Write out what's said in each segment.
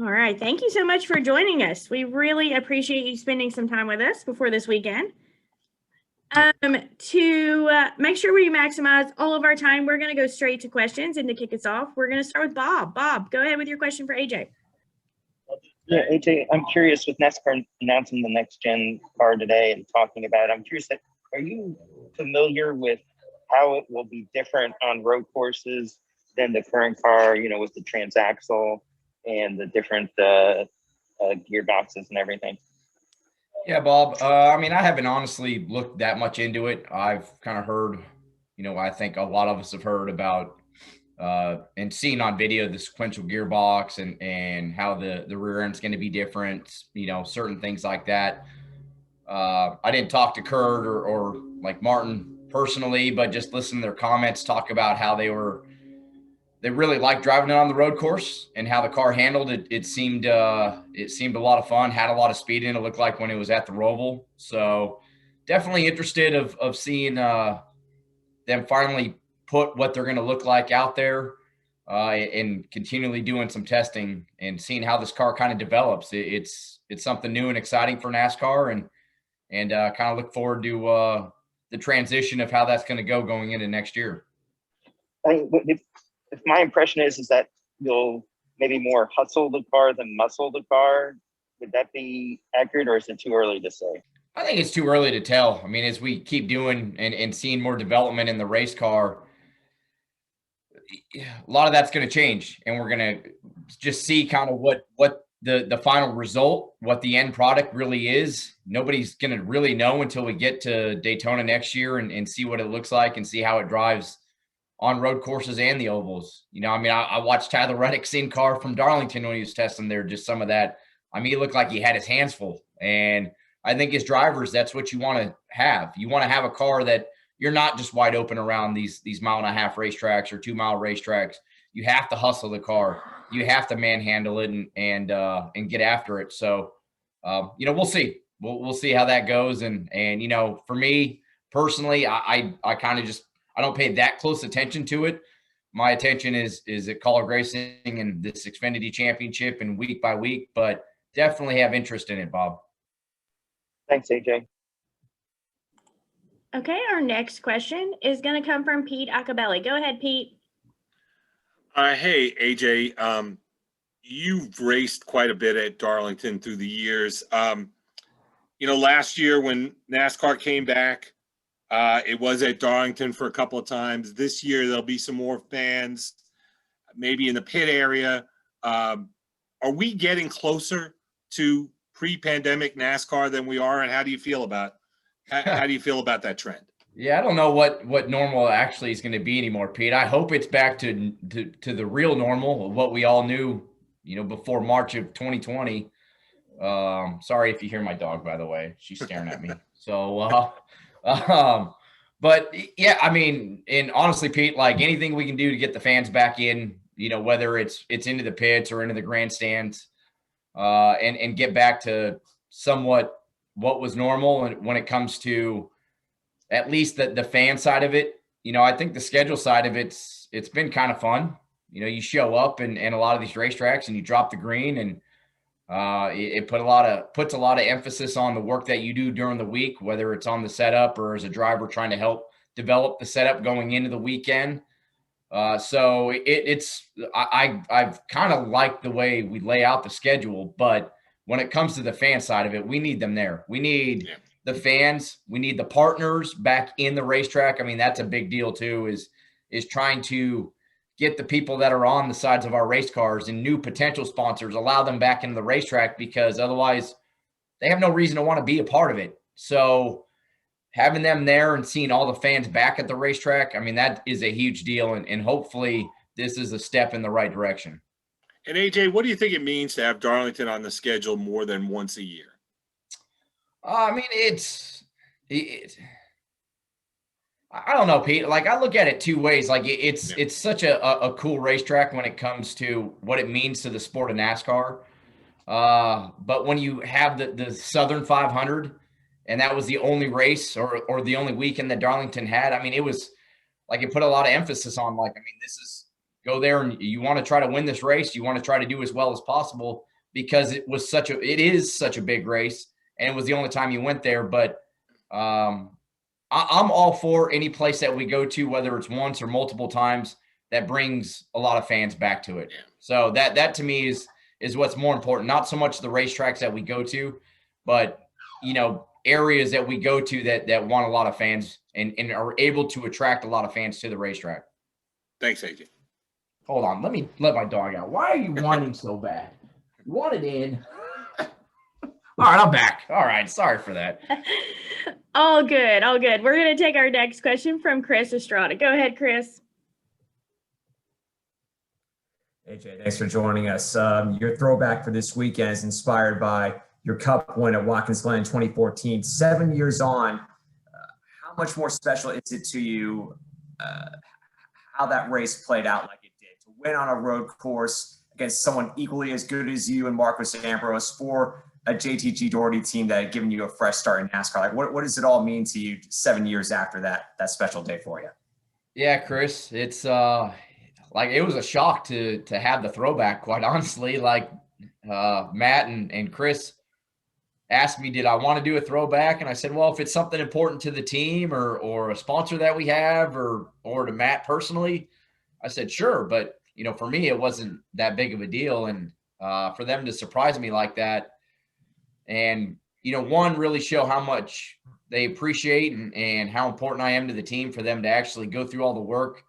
All right. Thank you so much for joining us. We really appreciate you spending some time with us before this weekend. To make sure we maximize all of our time, we're going to go straight to questions. And to kick us off, we're going to start with Bob. Bob, go ahead with your question for AJ. Yeah, AJ, I'm curious with NASCAR announcing the next gen car today and talking about it. I'm curious, are you familiar with how it will be different on road courses than the current car, with the transaxle and the different gearboxes and everything? Yeah, Bob. I haven't honestly looked that much into it. I've kind of heard, I think a lot of us have heard about and seen on video the sequential gearbox and how the rear end's going to be different, certain things like that. I didn't talk to Kurt or like Martin personally, but just listen to their comments talk about how they really liked driving it on the road course and how the car handled it. It seemed a lot of fun, had a lot of speed in it. It looked like when it was at the Roval. So definitely interested of seeing them finally put what they're going to look like out there and continually doing some testing and seeing how this car kind of develops. It's something new and exciting for NASCAR and kind of look forward to the transition of how that's going to go going into next year. If my impression is that you'll maybe more hustle the car than muscle the car, would that be accurate, or is it too early to say? I think it's too early to tell. I mean, as we keep doing and seeing more development in the race car, a lot of that's going to change, and we're going to just see kind of what the final result, what the end product really is. Nobody's going to really know until we get to Daytona next year and see what it looks like and see how it drives on road courses and the ovals. I watched Tyler Reddick's in car from Darlington when he was testing there, just some of that. He looked like he had his hands full. And I think as drivers, that's what you want to have. You want to have a car that you're not just wide open around these 1.5 mile racetracks or 2 mile racetracks. You have to hustle the car. You have to manhandle it and get after it. So, we'll see. We'll see how that goes. And for me personally, I kind of just, I don't pay that close attention to it. My attention is at College Racing and this Xfinity Championship and week by week, but definitely have interest in it, Bob. Thanks, AJ. Okay, our next question is going to come from Pete Acabelli. Go ahead, Pete. Hey, AJ. You've raced quite a bit at Darlington through the years. Last year when NASCAR came back, it was at Darlington for a couple of times. This year, there'll be some more fans, maybe in the pit area. Are we getting closer to pre-pandemic NASCAR than we are? And how do you feel about that trend? Yeah, I don't know what normal actually is going to be anymore, Pete. I hope it's back to the real normal, what we all knew, before March of 2020. Sorry if you hear my dog, by the way. She's staring at me. So, but yeah, and honestly, Pete, like anything we can do to get the fans back in, whether it's into the pits or into the grandstands, and get back to somewhat what was normal. And when it comes to at least the fan side of it, I think the schedule side of it's been kind of fun. You show up and a lot of these racetracks and you drop the green and it puts a lot of emphasis on the work that you do during the week, whether it's on the setup or as a driver trying to help develop the setup going into the weekend. So I've kind of liked the way we lay out the schedule, but when it comes to the fan side of it, we need them there. We need the fans. We need the partners back in the racetrack. That's a big deal too, is trying to get the people that are on the sides of our race cars and new potential sponsors, allow them back into the racetrack, because otherwise they have no reason to want to be a part of it. So having them there and seeing all the fans back at the racetrack, that is a huge deal. And hopefully this is a step in the right direction. And AJ, what do you think it means to have Darlington on the schedule more than once a year? I don't know, Pete. Like, I look at it two ways. Like, it's such a cool racetrack when it comes to what it means to the sport of NASCAR. But when you have the Southern 500, and that was the only race or the only weekend that Darlington had, it was like it put a lot of emphasis on, like, go there and you want to try to win this race. You want to try to do as well as possible because it is such a big race, and it was the only time you went there. But I'm all for any place that we go to, whether it's once or multiple times, that brings a lot of fans back to it. So that to me is what's more important. Not so much the racetracks that we go to, but areas that we go to that want a lot of fans and are able to attract a lot of fans to the racetrack. Thanks, AJ. Hold on. Let me let my dog out. Why are you whining so bad? You want it in. All right, I'm back. All right. Sorry for that. All good. All good. We're going to take our next question from Chris Estrada. Go ahead, Chris. AJ, thanks for joining us. Your throwback for this weekend is inspired by your Cup win at Watkins Glen in 2014. 7 years on, how much more special is it to you how that race played out like it did? To win on a road course against someone equally as good as you and Marcus Ambrose for a JTG Doherty team that had given you a fresh start in NASCAR. Like, what does it all mean to you 7 years after that special day for you? Yeah, Chris, it's like it was a shock to have the throwback, quite honestly. Like Matt and Chris asked me, did I want to do a throwback? And I said, well, if it's something important to the team or a sponsor that we have or to Matt personally, I said, sure. But, for me, it wasn't that big of a deal. And for them to surprise me like that and, one, really show how much they appreciate and how important I am to the team, for them to actually go through all the work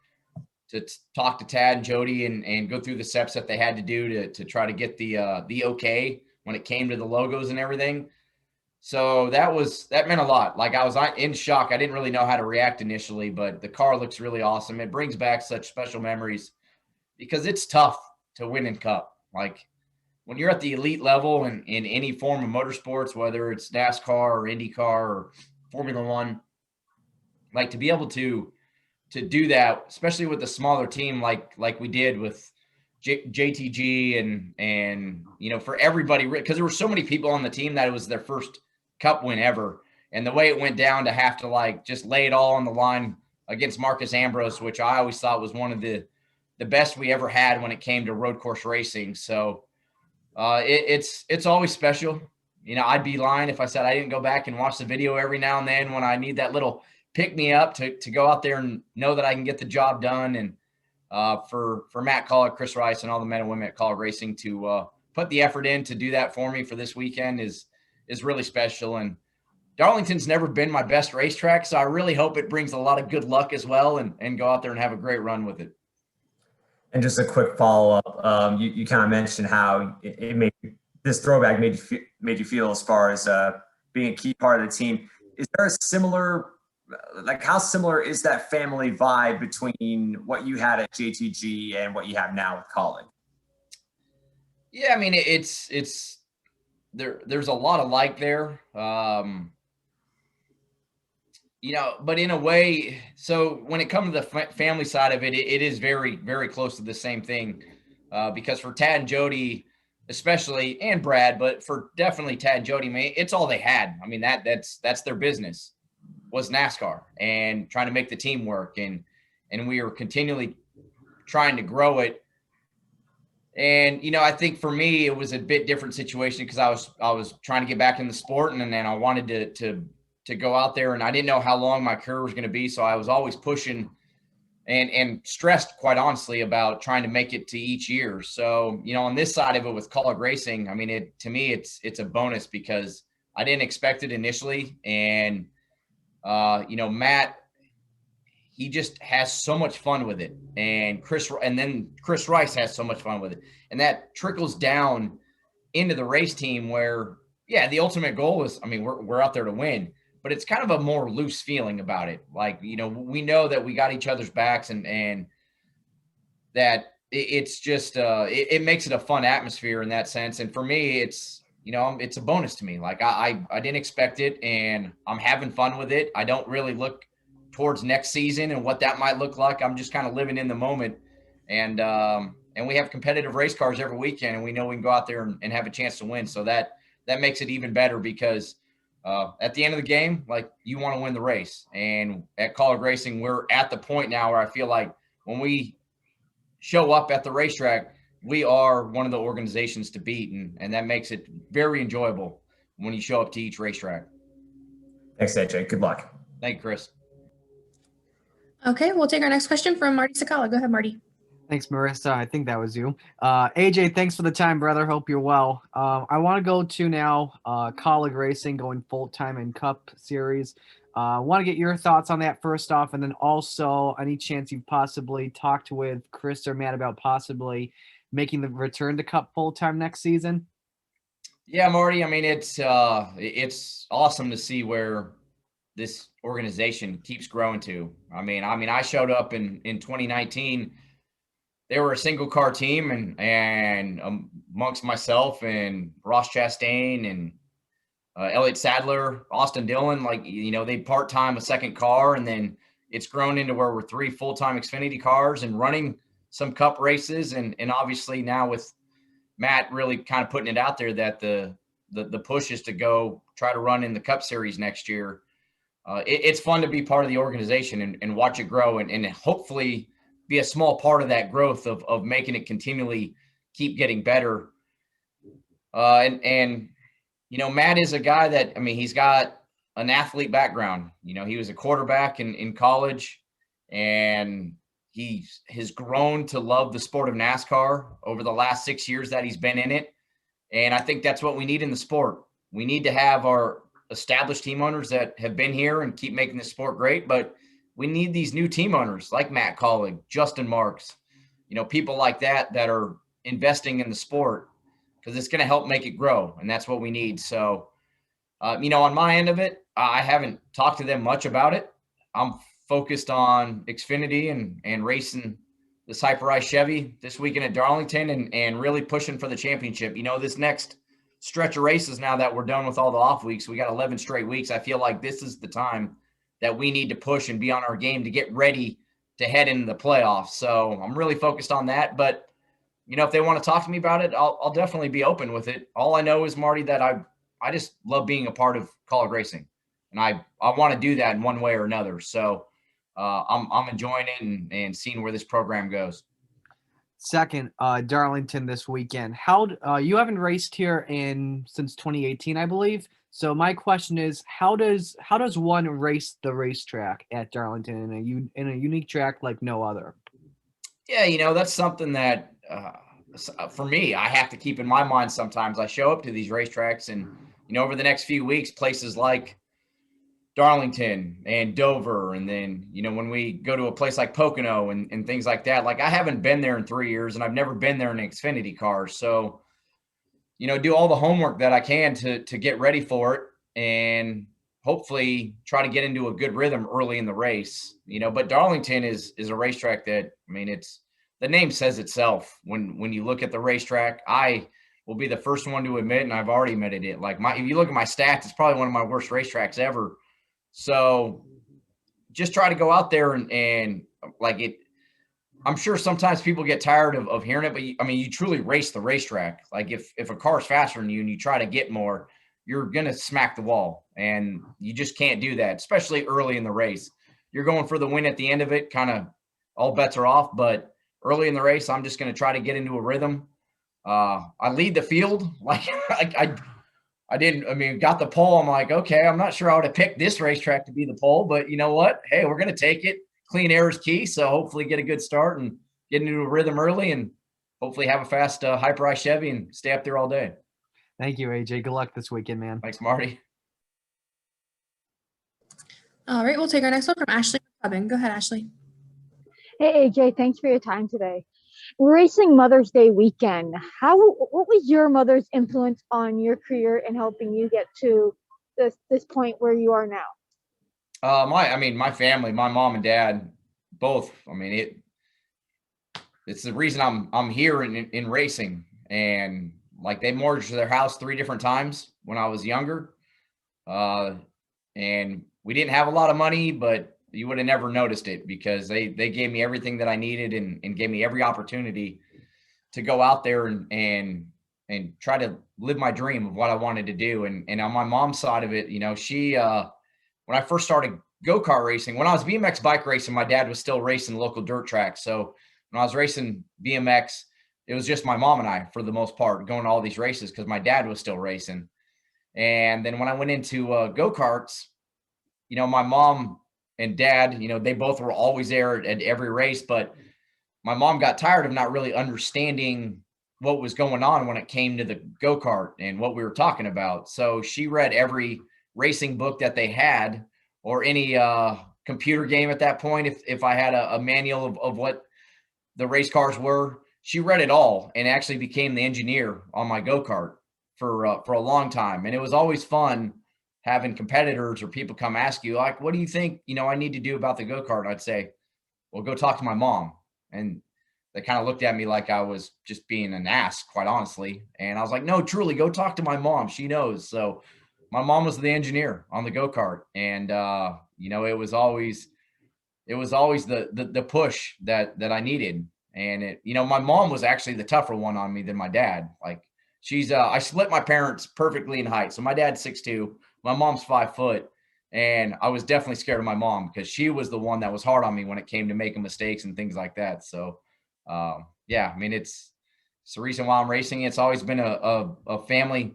to talk to Tad and Jody and go through the steps that they had to do to try to get the okay when it came to the logos and everything. So that meant a lot. Like, I was in shock. I didn't really know how to react initially, but the car looks really awesome. It brings back such special memories because it's tough to win in Cup. Like, when you're at the elite level in any form of motorsports, whether it's NASCAR or IndyCar or Formula One, like, to be able to do that, especially with a smaller team like we did with JTG and for everybody, because there were so many people on the team that it was their first Cup win ever. And the way it went down to have to just lay it all on the line against Marcus Ambrose, which I always thought was one of the best we ever had when it came to road course racing. So it's always special. I'd be lying if I said I didn't go back and watch the video every now and then when I need that little pick me up to go out there and know that I can get the job done. And for Matt Collick, Chris Rice, and all the men and women at Collick Racing to put the effort in to do that for me for this weekend is really special. And Darlington's never been my best racetrack, so I really hope it brings a lot of good luck as well and go out there and have a great run with it. And just a quick follow-up, you kind of mentioned how it made this throwback made you feel as far as being a key part of the team. Is there a similar, how similar is that family vibe between what you had at JTG and what you have now with Colin? Yeah, I mean, it's there's a lot of like there. But in a way, so when it comes to the family side of it, it is very, very close to the same thing. Because for Tad and Jody, especially, and Brad, but for definitely Tad and Jody, man, it's all they had. I mean, that's their business, was NASCAR and trying to make the team work. And we were continually trying to grow it. And, I think for me, it was a bit different situation because I was trying to get back in the sport, and then I wanted to go out there, and I didn't know how long my career was going to be. So I was always pushing and stressed, quite honestly, about trying to make it to each year. So, on this side of it with Collick Racing, I mean, to me, it's a bonus because I didn't expect it initially. And, Matt, he just has so much fun with it. And Chris Rice has so much fun with it. And that trickles down into the race team where, yeah, the ultimate goal is, I mean, we're out there to win, but it's kind of a more loose feeling about it. Like, we know that we got each other's backs and that it's just, it makes it a fun atmosphere in that sense. And for me, it's a bonus to me. Like I didn't expect it, and I'm having fun with it. I don't really look towards next season and what that might look like. I'm just kind of living in the moment. And we have competitive race cars every weekend, and we know we can go out there and have a chance to win. So that makes it even better because at the end of the game, like, you want to win the race. And at Collick Racing, we're at the point now where I feel like when we show up at the racetrack, we are one of the organizations to beat, and that makes it very enjoyable when you show up to each racetrack. Thanks, AJ. Good luck. Thank you, Chris. Okay, we'll take our next question from Marty Sakala. Go ahead, Marty. Thanks, Marissa. I think that was you. AJ, thanks for the time, brother. Hope you're well. I want to go to now college racing going full-time in Cup Series. I want to get your thoughts on that first off, and then also any chance you've possibly talked with Chris or Matt about possibly making the return to Cup full-time next season. Yeah, Marty. I mean, it's awesome to see where this organization keeps growing to. I mean, I showed up in 2019. They were a single car team, and amongst myself and Ross Chastain and Elliott Sadler, Austin Dillon, like, they part-time a second car, and then it's grown into where we're 3 full-time Xfinity cars and running some Cup races. And obviously now with Matt really kind of putting it out there that the push is to go try to run in the Cup Series next year. It's fun to be part of the organization and watch it grow and hopefully be a small part of that growth of making it continually keep getting better. Matt is a guy that, I mean, he's got an athlete background. He was a quarterback in college, and he has grown to love the sport of NASCAR over the last 6 years that he's been in it. And I think that's what we need in the sport. We need to have our established team owners that have been here and keep making the sport great, but we need these new team owners like Matt Collig, Justin Marks, people like that are investing in the sport, because it's going to help make it grow. And that's what we need. So, on my end of it, I haven't talked to them much about it. I'm focused on Xfinity and racing this Hyper-Ice Chevy this weekend at Darlington and really pushing for the championship. This next stretch of races, now that we're done with all the off weeks, we got 11 straight weeks. I feel like this is the time that we need to push and be on our game to get ready to head into the playoffs. So I'm really focused on that. But, if they want to talk to me about it, I'll definitely be open with it. All I know is, Marty, that I just love being a part of college racing, and I want to do that in one way or another. So I'm enjoying it and seeing where this program goes. Second, Darlington this weekend. How you haven't raced here since 2018, I believe. So my question is, how does one race the racetrack at Darlington in a unique track like no other? Yeah, that's something that for me, I have to keep in my mind sometimes. I show up to these racetracks, and over the next few weeks, places like Darlington and Dover, and then when we go to a place like Pocono and things like that, like I haven't been there in 3 years, and I've never been there in an Xfinity car. So do all the homework that I can to get ready for it, and hopefully try to get into a good rhythm early in the race. But Darlington is a racetrack that, I mean, the name says itself. When you look at the racetrack, I will be the first one to admit, and I've already admitted it, like if you look at my stats, it's probably one of my worst racetracks ever. So just try to go out there and like it. I'm sure sometimes people get tired of hearing it, but you truly race the racetrack. Like if a car is faster than you and you try to get more, you're going to smack the wall, and you just can't do that, especially early in the race. You're going for the win at the end of it, kind of all bets are off, but early in the race, I'm just going to try to get into a rhythm. I lead the field. Got the pole. I'm like, okay, I'm not sure I would have picked this racetrack to be the pole, but you know what? Hey, we're going to take it. Clean air is key. So hopefully get a good start and get into a rhythm early, and hopefully have a fast Hyper-Ice Chevy and stay up there all day. Thank you, AJ. Good luck this weekend, man. Thanks, Marty. All right, we'll take our next one from Ashley McCubbin. Go ahead, Ashley. Hey, AJ, thanks for your time today. Racing Mother's Day weekend, what was your mother's influence on your career in helping you get to this point where you are now? My family, my mom and dad, both. It's the reason I'm here in racing. And like they mortgaged their house 3 different times when I was younger. And we didn't have a lot of money, but you would have never noticed it because they gave me everything that I needed and gave me every opportunity to go out there and try to live my dream of what I wanted to do. And on my mom's side of it, she, when I first started go-kart racing, when I was BMX bike racing, my dad was still racing local dirt tracks. So when I was racing BMX, it was just my mom and I, for the most part, going to all these races because my dad was still racing. And then when I went into go-karts, you know, my mom and dad, you know, they both were always there at every race, but my mom got tired of not really understanding what was going on when it came to the go-kart and what we were talking about. So she read every racing book that they had, or any computer game at that point. If I had a manual of what the race cars were, she read it all and actually became the engineer on my go-kart for a long time. And it was always fun having competitors or people come ask you, like, what do you think, you know, I need to do about the go-kart? And I'd say, well, go talk to my mom. And they kind of looked at me like I was just being an ass, quite honestly. And I was like, no, truly, go talk to my mom. She knows. So my mom was the engineer on the go-kart. And, you know, it was always the push that I needed. And it, you know, my mom was actually the tougher one on me than my dad. Like, she's, I split my parents perfectly in height. So my dad's 6'2", my mom's 5 foot. And I was definitely scared of my mom because she was the one that was hard on me when it came to making mistakes and things like that. So, yeah, I mean, it's the reason why I'm racing. It's always been a family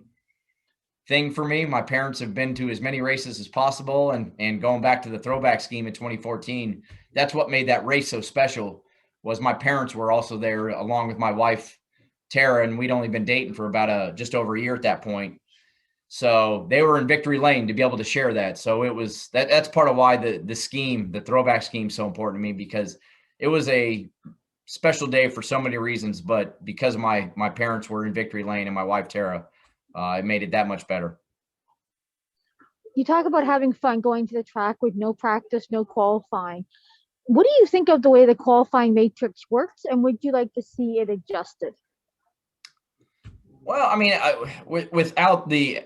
thing for me. My parents have been to as many races as possible, and going back to the throwback scheme in 2014, that's what made that race so special, was my parents were also there along with my wife, Tara, and we'd only been dating for about just over a year at that point. So they were in victory lane to be able to share that. So it was that's part of why the scheme, the throwback scheme, is so important to me, because it was a special day for so many reasons, but because my parents were in victory lane and my wife, Tara, it made it that much better. You talk about having fun going to the track with no practice, no qualifying. What do you think of the way the qualifying matrix works, and would you like to see it adjusted? Well, I mean, without the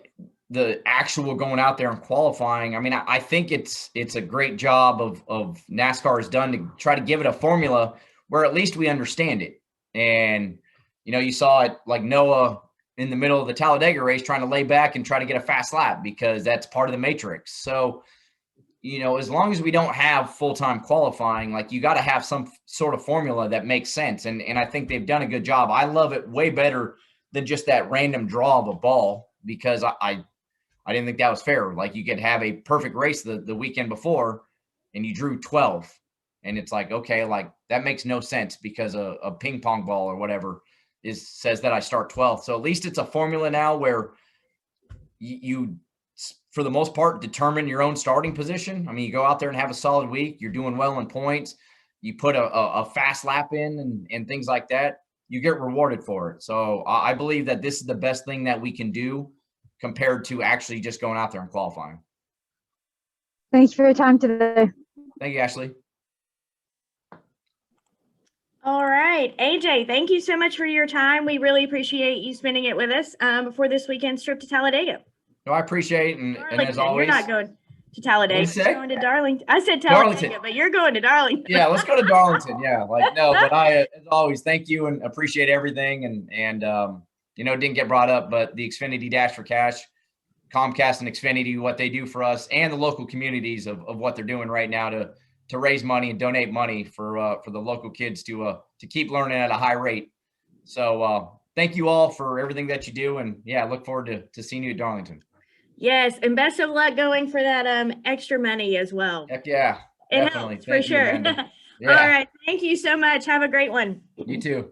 actual going out there and qualifying, I mean, I think it's a great job of NASCAR has done to try to give it a formula where at least we understand it. And, you know, you saw it like Noah in the middle of the Talladega race trying to lay back and try to get a fast lap because that's part of the matrix. So, you know, as long as we don't have full-time qualifying, like, you got to have some sort of formula that makes sense. And I think they've done a good job. I love it way better than just that random draw of a ball, because I didn't think that was fair. Like, you could have a perfect race the weekend before and you drew 12. And it's like, okay, like, that makes no sense because a ping pong ball or whatever says that I start 12th. So at least it's a formula now where you for the most part, determine your own starting position. I mean, you go out there and have a solid week. You're doing well in points. You put a fast lap in and things like that. You get rewarded for it. So I believe that this is the best thing that we can do compared to actually just going out there and qualifying. Thanks for your time today. Thank you, Ashley. All right, AJ, thank you so much for your time. We really appreciate you spending it with us before this weekend's trip to Talladega. No, I appreciate it. And as always, you're not going to Talladega. What'd you say? You're going to Darlington. I said Talladega, Darlington. but you're going to Darlington. Yeah, let's go to Darlington. Yeah, like, no, but I, as always, thank you and appreciate everything. And you know, it didn't get brought up, but the Xfinity Dash for Cash, Comcast and Xfinity, what they do for us and the local communities of what they're doing right now to raise money and donate money for the local kids to keep learning at a high rate. So thank you all for everything that you do. And yeah, I look forward to seeing you at Darlington. Yes, and best of luck going for that extra money as well. Heck yeah, It definitely. helps for sure. Yeah. All right, thank you so much. Have a great one. You too.